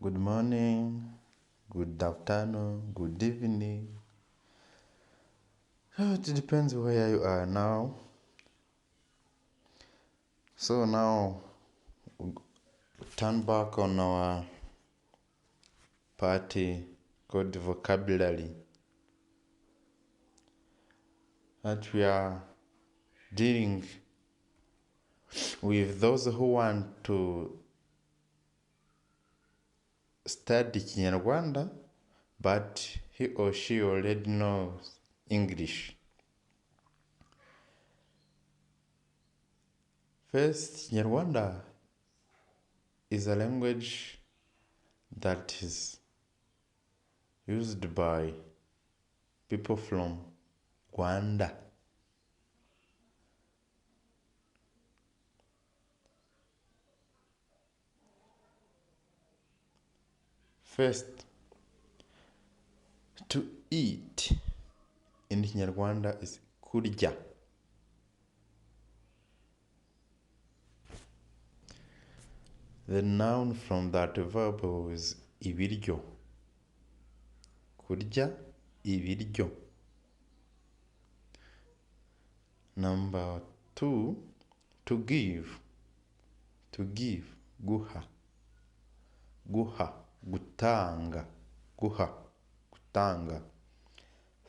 Good morning, good afternoon, good evening. It depends where you are now. So now, turn back on our party called vocabulary. That we are dealing with those who want to study Kinyarwanda, but he or she already knows English. First, Kinyarwanda is a language that is used by people from Rwanda. First, to eat in Kinyarwanda is kurya. The noun from that verb is ibiryo. Kurya, ibiryo. Number 2, to give. To give, guha. Guha, gutanga. Guha, gutanga.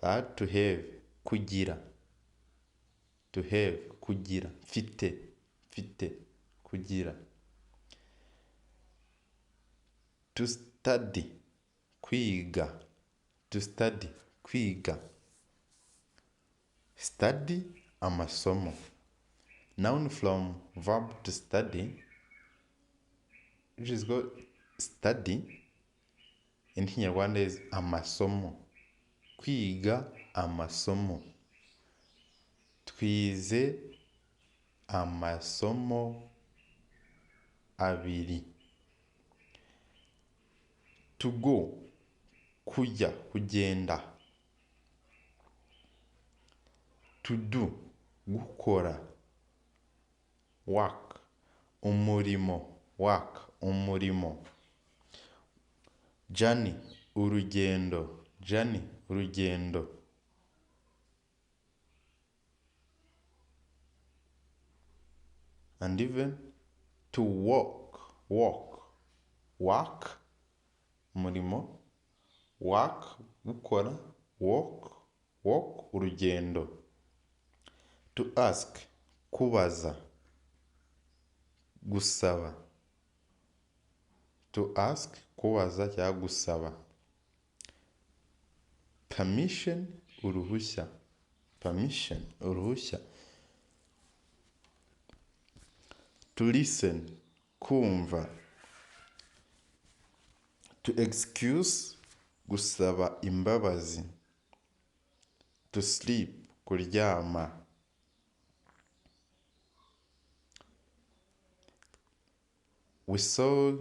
That to have, kugira. To have, kugira. Fite, fite, kugira. To study, kwiga. To study, kwiga. Study, amasomo. Noun from verb to study, which is called study, in Kinyarwanda is amasomo. Kwiga, amasomo. Twize amasomo abiri. To go, kujya, kugenda. To do, gukora. Work, umurimo. Work, umurimo. Journey, urugendo. Journey, urugendo. And even to walk, walk. Work, umurimo. Work, gukora. Walk, walk, urugendo. To ask, kubaza. Gusaba. To ask, kubaza cyangwa gusaba. Permission, uruhushya. Permission, uruhushya. To listen, kumva. To excuse, gusaba imbabazi. To sleep, kuryama. We saw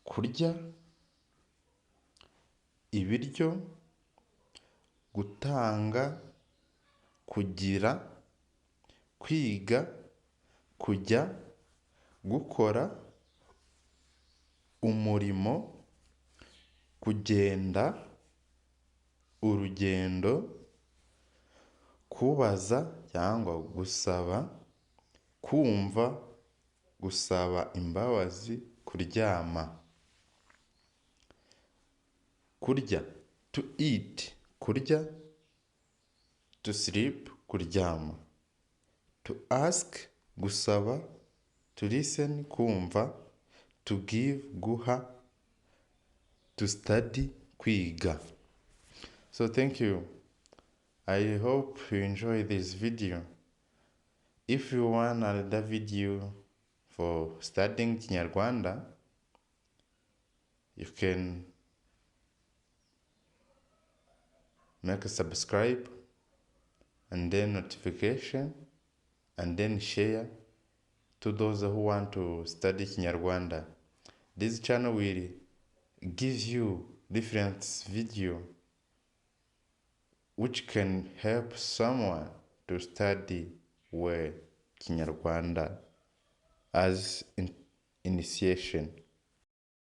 kurya, ibiryo, gutanga, kugira, kwiga, kujya, gukora, umurimo, kugenda, urugendo, kubaza cyangwa gusaba, kumva, gusaba imbabazi, kuryama. Kurya, to eat, kurya. To sleep, kuryama. To ask, gusaba. To listen, kumva. To give, guha. To study, kwiga. So thank you. I hope you enjoy this video. If you want another video for studying Kinyarwanda, you can make a subscribe and then notification and then share to those who want to study Kinyarwanda. This channel will give you different video which can help someone to study well Kinyarwanda as initiation.